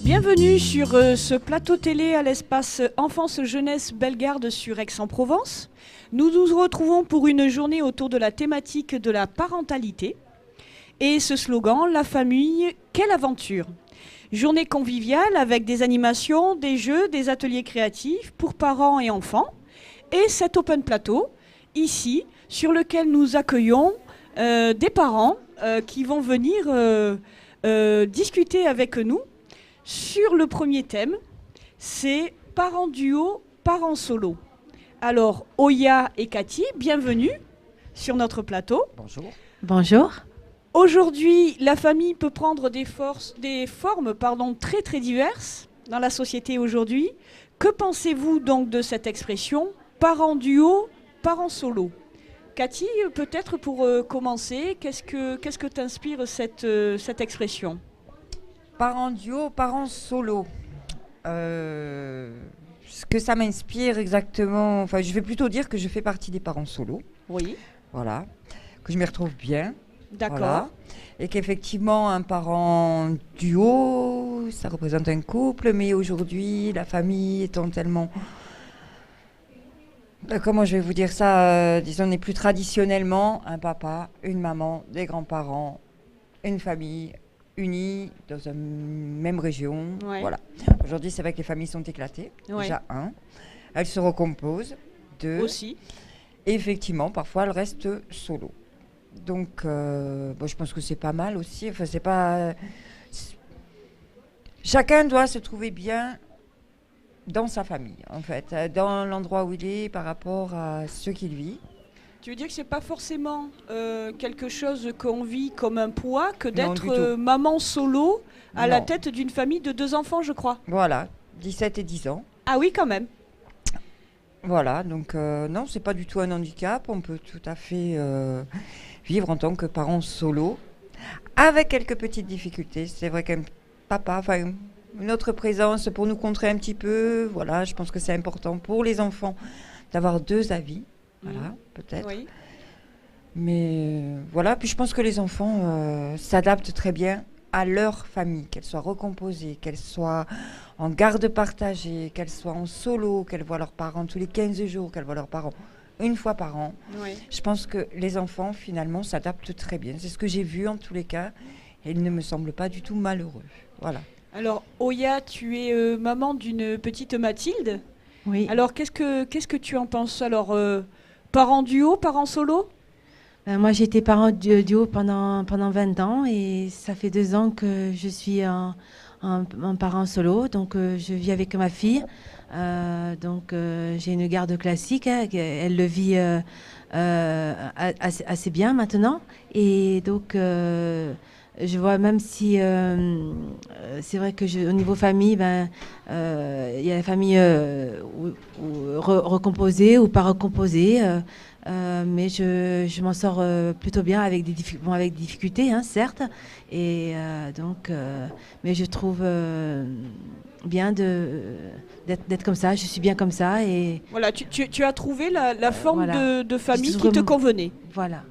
Bienvenue sur ce plateau télé à l'espace Enfance Jeunesse Bellegarde sur Aix-en-Provence. Nous nous retrouvons pour une journée autour de la thématique de la parentalité. Et ce slogan, la famille, quelle aventure! Journée conviviale avec des animations, des jeux, des ateliers créatifs pour parents et enfants. Et cet open plateau, ici, sur lequel nous accueillons des parents qui vont venir discuter avec nous sur le premier thème, c'est parents duo, parents solo. Alors, Oya et Cathy, bienvenue sur notre plateau. Bonjour. Bonjour. Aujourd'hui, la famille peut prendre des formes très très diverses dans la société aujourd'hui. Que pensez-vous donc de cette expression, parents duo, parents solo? Cathy, peut-être pour commencer, qu'est-ce que t'inspire cette expression? Parents duo, parents solo. Ce que ça m'inspire exactement, enfin, je vais plutôt dire que je fais partie des parents solo. Oui. Voilà. Que je m'y retrouve bien. D'accord. Voilà. Et qu'effectivement, un parent duo, ça représente un couple, mais aujourd'hui, la famille étant tellement... Comment je vais vous dire ça, disons, n'est plus traditionnellement un papa, une maman, des grands-parents, une famille unis dans une même région. Ouais. Voilà. Aujourd'hui, c'est vrai que les familles sont éclatées. Ouais. Déjà, elles se recomposent. Deux. Aussi. Et effectivement, parfois, elles restent solo. Donc, je pense que c'est pas mal aussi. Enfin, c'est pas... Chacun doit se trouver bien dans sa famille, en fait, dans l'endroit où il est par rapport à ce qu'il vit. Tu veux dire que c'est pas forcément quelque chose qu'on vit comme un poids que Non, du d'être tout. maman solo à la Non. tête d'une famille de 2 enfants, je crois. Voilà, 17 et 10 ans. Ah oui, quand même. Voilà, donc non, c'est pas du tout un handicap. On peut tout à fait vivre en tant que parent solo, avec quelques petites difficultés. C'est vrai qu'un papa, enfin notre présence pour nous contrer un petit peu, voilà, je pense que c'est important pour les enfants d'avoir 2 avis, voilà, peut-être. Oui. Mais voilà, puis je pense que les enfants s'adaptent très bien à leur famille, qu'elle soit recomposée, qu'elle soit en garde partagée, qu'elle soit en solo, qu'elle voit leurs parents tous les 15 jours, qu'elle voit leurs parents une fois par an. Oui. Je pense que les enfants, finalement, s'adaptent très bien. C'est ce que j'ai vu en tous les cas. Et ils ne me semblent pas du tout malheureux. Voilà. Alors, Oya, tu es maman d'une petite Mathilde. Oui. Alors, qu'est-ce que tu en penses? Alors, parents duo, parents solo? Moi, j'ai été parent duo pendant 20 ans et ça fait 2 ans que je suis un parent solo. Donc, je vis avec ma fille. J'ai une garde classique. Hein, elle le vit assez bien maintenant. Et donc, je vois même si c'est vrai que au niveau famille, il y a la famille recomposée ou pas recomposée. Mais je m'en sors plutôt bien avec des difficultés, hein, certes. Et mais je trouve bien d'être comme ça. Je suis bien comme ça. Et Voilà, tu as trouvé la forme voilà. de famille J'ai qui te trouvé- convenait. Voilà.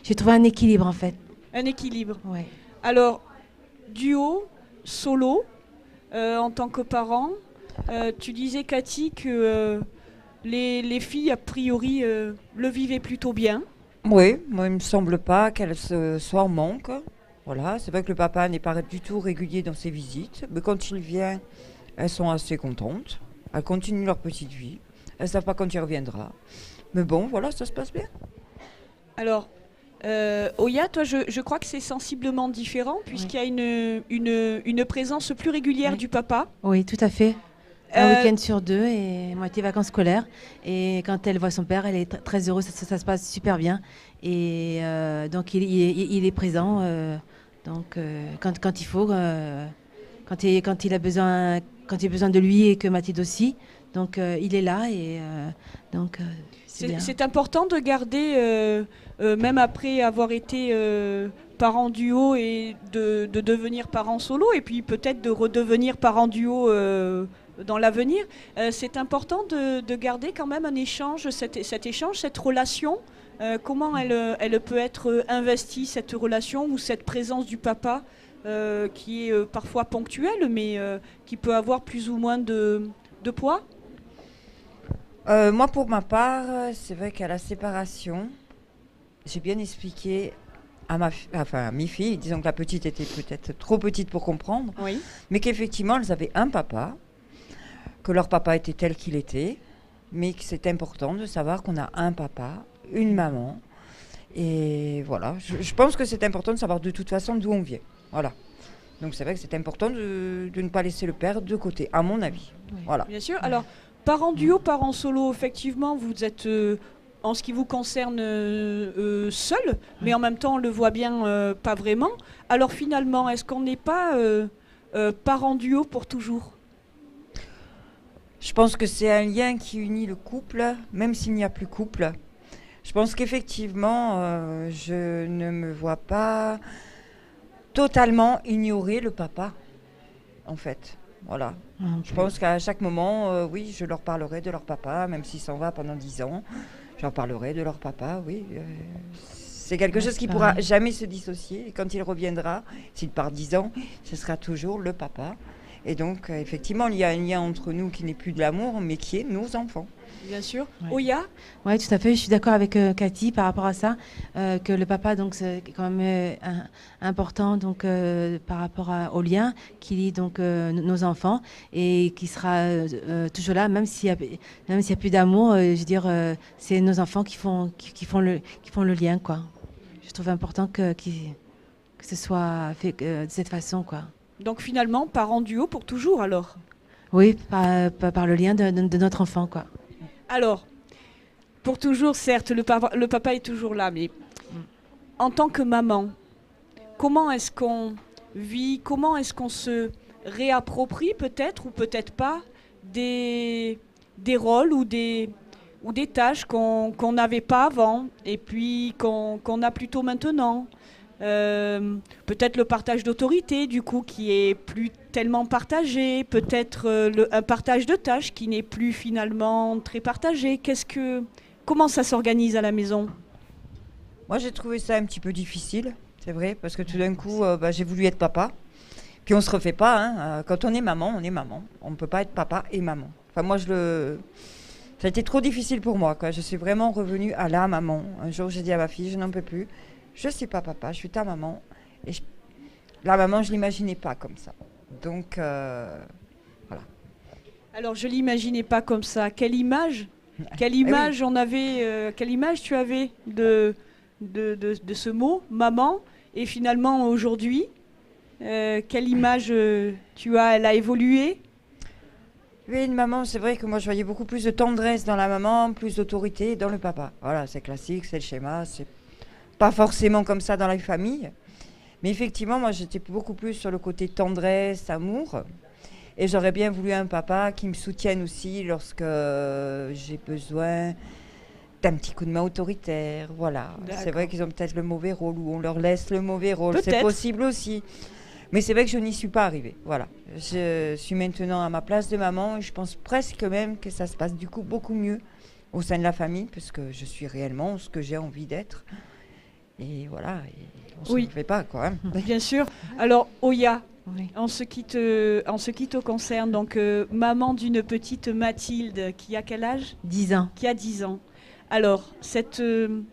J'ai trouvé un équilibre en fait. Un équilibre. Ouais. Alors, duo, solo, en tant que parent, tu disais, Cathy, que les filles, a priori, le vivaient plutôt bien. Oui, moi, il ne me semble pas qu'elles soient en manque. Voilà, c'est vrai que le papa n'est pas du tout régulier dans ses visites. Mais quand il vient, elles sont assez contentes. Elles continuent leur petite vie. Elles ne savent pas quand il reviendra. Mais bon, voilà, ça se passe bien. Alors, Oya, toi, je crois que c'est sensiblement différent, puisqu'il y a une présence plus régulière Oui. du papa. Oui, tout à fait. Un Euh, week-end sur 2 et moitié vacances scolaires. Et quand elle voit son père, elle est très heureuse. Ça se passe super bien. Et donc, il est présent. Quand il faut, quand il a besoin, quand il a besoin de lui et que Mathilde aussi. Donc, il est là et c'est bien. C'est important de garder, même après avoir été parent duo, et de devenir parent solo, et puis peut-être de redevenir parent duo dans l'avenir. C'est important de garder quand même un échange, cet échange, cette relation comment elle peut être investie, cette relation ou cette présence du papa qui est parfois ponctuelle, mais qui peut avoir plus ou moins de poids? Moi, pour ma part, c'est vrai qu'à la séparation, j'ai bien expliqué à mes filles, disons que la petite était peut-être trop petite pour comprendre, Oui. mais qu'effectivement, elles avaient un papa, que leur papa était tel qu'il était, mais que c'est important de savoir qu'on a un papa, une maman. Et voilà, je pense que c'est important de savoir de toute façon d'où on vient. Voilà. Donc c'est vrai que c'est important de ne pas laisser le père de côté, à mon avis. Oui. Voilà. Bien sûr. Alors, parents duo, parents solo, effectivement, vous êtes, en ce qui vous concerne, seul, mais en même temps, on le voit bien, pas vraiment. Alors finalement, est-ce qu'on n'est pas parents duo pour toujours? Je pense que c'est un lien qui unit le couple, même s'il n'y a plus couple. Je pense qu'effectivement, je ne me vois pas totalement ignorer le papa, en fait. Voilà. Je pense qu'à chaque moment, oui, je leur parlerai de leur papa, même s'il s'en va pendant 10 ans. Je leur parlerai de leur papa, oui. C'est quelque chose qui ne pourra jamais se dissocier. Et quand il reviendra, s'il part 10 ans, ce sera toujours le papa. Et donc, effectivement, il y a un lien entre nous qui n'est plus de l'amour, mais qui est nos enfants. Bien sûr. Ouais. Oya? Oui, tout à fait. Je suis d'accord avec Cathy par rapport à ça, que le papa, donc, c'est quand même important donc, par rapport au lien qui lie donc, nos enfants et qui sera toujours là, même s'il y a plus d'amour. Je veux dire, c'est nos enfants qui font le lien, quoi. Je trouve important que ce soit fait de cette façon, quoi. Donc finalement, parents duo pour toujours alors? Oui, par le lien de notre enfant, quoi. Alors, pour toujours, certes, le papa est toujours là, mais en tant que maman, comment est-ce qu'on vit, comment est-ce qu'on se réapproprie peut-être ou peut-être pas des rôles ou des tâches qu'on n'avait pas avant et puis qu'on a plutôt maintenant? Peut-être le partage d'autorité du coup qui est plus tellement partagé, peut-être un partage de tâches qui n'est plus finalement très partagé. Comment ça s'organise à la maison? Moi, j'ai trouvé ça un petit peu difficile, c'est vrai, parce que tout d'un coup, j'ai voulu être papa. Puis on se refait pas, hein. Quand on est maman, on est maman. On ne peut pas être papa et maman. Enfin, moi, ça a été trop difficile pour moi, quoi. Je suis vraiment revenue à la maman. Un jour, j'ai dit à ma fille, je n'en peux plus. Je ne suis pas papa, je suis ta maman. Et la maman, je ne l'imaginais pas comme ça. Donc, voilà. Alors, je l'imaginais pas comme ça. Quelle image Eh oui. quelle image tu avais de ce mot, maman? Et finalement, aujourd'hui, quelle image tu as? Elle a évolué? Oui, une maman, c'est vrai que moi, je voyais beaucoup plus de tendresse dans la maman, plus d'autorité dans le papa. Voilà, c'est classique, c'est le schéma, c'est pas forcément comme ça dans la famille. Mais effectivement, moi, j'étais beaucoup plus sur le côté tendresse, amour. Et j'aurais bien voulu un papa qui me soutienne aussi lorsque j'ai besoin d'un petit coup de main autoritaire. Voilà. D'accord. C'est vrai qu'ils ont peut-être le mauvais rôle ou on leur laisse le mauvais rôle. C'est Peut-être. possible aussi. Mais c'est vrai que je n'y suis pas arrivée. Voilà. Je suis maintenant à ma place de maman et je pense presque même que ça se passe du coup beaucoup mieux au sein de la famille parce que je suis réellement ce que j'ai envie d'être. Et voilà, on ne se fait pas, quoi. Hein. Bien sûr. Alors, Oya, Oui. en ce qui te concerne, donc maman d'une petite Mathilde qui a quel âge? 10 ans. Qui a 10 ans. Alors, ce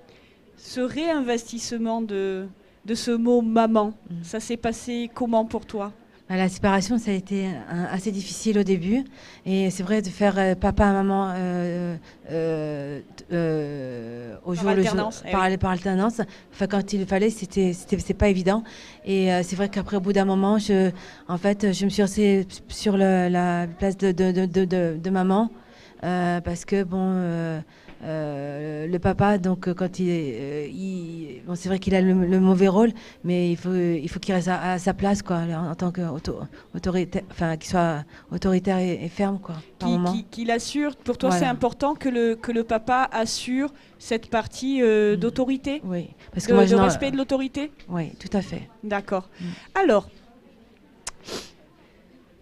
réinvestissement de ce mot maman, ça s'est passé comment pour toi? La séparation, ça a été assez difficile au début. Et c'est vrai de faire papa, maman au jour le jour, alternance, eh oui. par alternance. Enfin, quand il fallait, c'est pas évident. Et c'est vrai qu'après, au bout d'un moment, je me suis lancée sur la place de maman. Parce que, le papa, donc quand bon, c'est vrai qu'il a le mauvais rôle, mais il faut qu'il reste à sa place, quoi, en tant qu'autoritaire, enfin qu'il soit autoritaire et ferme, quoi. Par moment. Qu'il assure. Pour toi, Voilà. c'est important que le papa assure cette partie d'autorité, Oui, parce que moi, de respect de l'autorité. Oui, tout à fait. D'accord. Alors,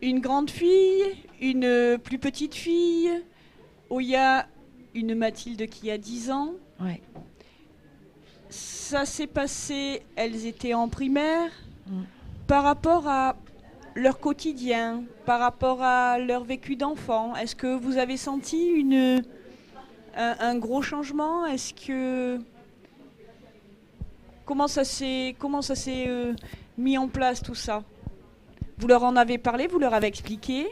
une grande fille, une plus petite fille, Oya, une Mathilde qui a 10 ans. Ouais. ça s'est passé, elles étaient en primaire, Mm. par rapport à leur quotidien, par rapport à leur vécu d'enfant. Est-ce que vous avez senti un gros changement? Est-ce que comment ça s'est mis en place tout ça? Vous leur en avez parlé, vous leur avez expliqué?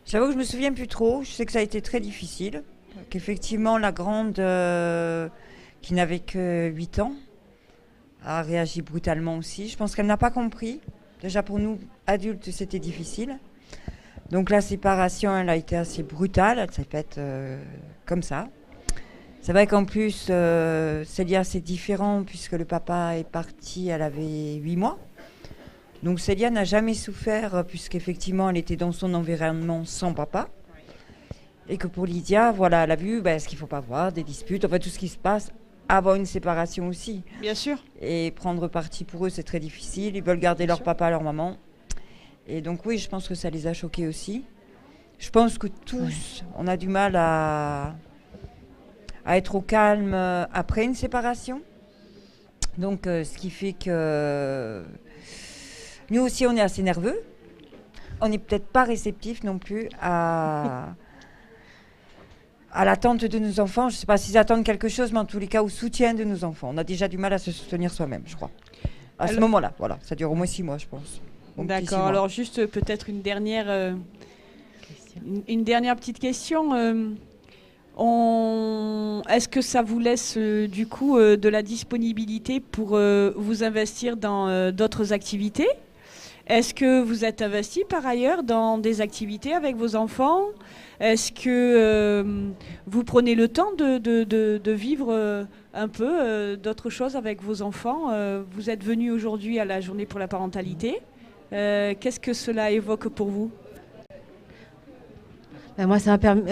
J'avoue que je me souviens plus trop. Je sais que ça a été très difficile. Qu'effectivement, la grande, qui n'avait que 8 ans, a réagi brutalement aussi. Je pense qu'elle n'a pas compris. Déjà pour nous, adultes, c'était difficile. Donc la séparation, elle a été assez brutale. Elle s'est faite comme ça. C'est vrai qu'en plus, Célia, c'est différent puisque le papa est parti, elle avait 8 mois. Donc Célia n'a jamais souffert puisqu'effectivement, elle était dans son environnement sans papa. Et que pour Lydia, voilà, elle a vu ce qu'il ne faut pas voir, des disputes, enfin tout ce qui se passe avant une séparation aussi. Bien sûr. Et prendre parti pour eux, c'est très difficile. Ils veulent garder leur papa, leur maman. Et donc oui, je pense que ça les a choqués aussi. Je pense que tous, on a du mal à être au calme après une séparation. Donc ce qui fait que nous aussi, on est assez nerveux. On n'est peut-être pas réceptifs non plus à l'attente de nos enfants. Je ne sais pas s'ils attendent quelque chose, mais en tous les cas, au soutien de nos enfants. On a déjà du mal à se soutenir soi-même, je crois. À ce moment-là, voilà. Ça dure au moins 6 mois, je pense. D'accord. Alors, juste peut-être une dernière petite question. Est-ce que ça vous laisse du coup de la disponibilité pour vous investir dans d'autres activités? Est-ce que vous êtes investi par ailleurs dans des activités avec vos enfants? Est-ce que vous prenez le temps de vivre un peu d'autres choses avec vos enfants? Vous êtes venu aujourd'hui à la journée pour la parentalité. Qu'est-ce que cela évoque pour vous? Moi, ça m'a permis.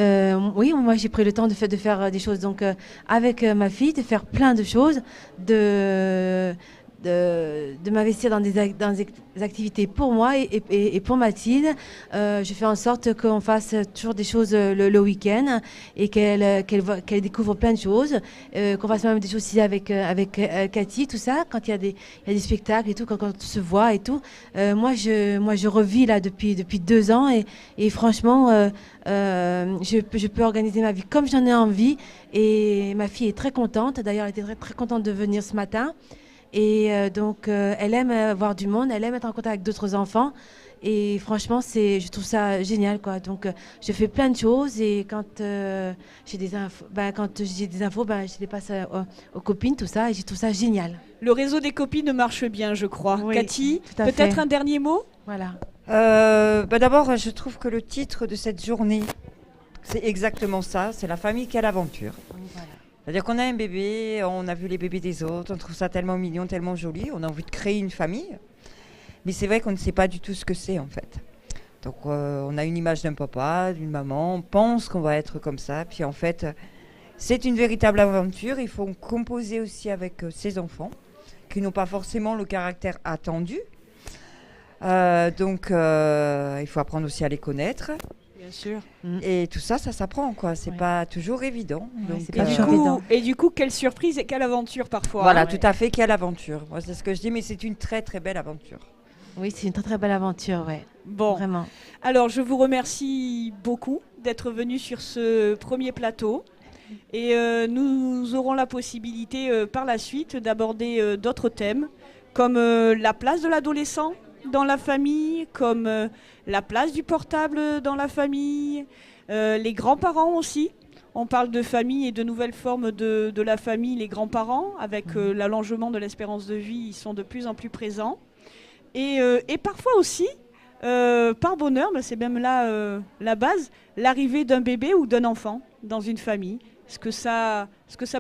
Oui, moi, j'ai pris le temps de faire des choses. Donc, avec ma fille, de faire plein de choses, de m'investir dans des activités pour moi et pour Mathilde. Je fais en sorte qu'on fasse toujours des choses le week-end et qu'elle découvre plein de choses. Qu'on fasse même des choses aussi avec Cathy, tout ça, quand il y a des spectacles et tout, quand on se voit et tout. Moi, je revis là depuis 2 ans et franchement, je peux organiser ma vie comme j'en ai envie. Et ma fille est très contente. D'ailleurs, elle était très, très contente de venir ce matin. Et donc, elle aime voir du monde, elle aime être en contact avec d'autres enfants. Et franchement, je trouve ça génial, quoi. Donc, je fais plein de choses et quand j'ai des infos, je les passe aux copines, tout ça, et je trouve ça génial. Le réseau des copines marche bien, je crois. Oui, Cathy, peut-être un dernier mot? Voilà. D'abord, je trouve que le titre de cette journée, c'est exactement ça. C'est la famille, quelle aventure. Oui, voilà. C'est-à-dire qu'on a un bébé, on a vu les bébés des autres, on trouve ça tellement mignon, tellement joli, on a envie de créer une famille. Mais c'est vrai qu'on ne sait pas du tout ce que c'est en fait. Donc on a une image d'un papa, d'une maman, on pense qu'on va être comme ça. Puis en fait, c'est une véritable aventure. Il faut composer aussi avec ses enfants, qui n'ont pas forcément le caractère attendu. Donc il faut apprendre aussi à les connaître. Bien sûr. Et tout ça, ça s'apprend, quoi. C'est pas toujours évident. Ouais, Donc, c'est pas toujours évident. Et du coup, quelle surprise et quelle aventure parfois. Voilà, tout à fait, quelle aventure. Moi, c'est ce que je dis, mais c'est une très très belle aventure. Oui, c'est une très très belle aventure, ouais. Bon, vraiment. Alors, je vous remercie beaucoup d'être venu sur ce premier plateau. Et nous aurons la possibilité par la suite d'aborder d'autres thèmes, comme la place de l'adolescent dans la famille, comme la place du portable dans la famille, les grands-parents aussi. On parle de famille et de nouvelles formes de la famille, les grands-parents, avec l'allongement de l'espérance de vie, ils sont de plus en plus présents. Et parfois aussi, par bonheur, c'est même là la base, l'arrivée d'un bébé ou d'un enfant dans une famille. Ce que ça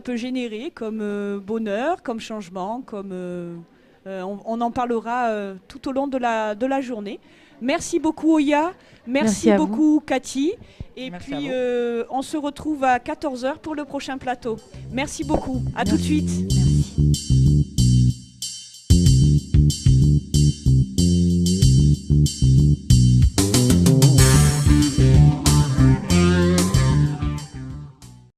peut générer comme bonheur, comme changement, comme... on en parlera tout au long de la journée. Merci beaucoup Oya, merci beaucoup Cathy. Et merci puis on se retrouve à 14h pour le prochain plateau. Merci beaucoup, à tout de suite. Merci.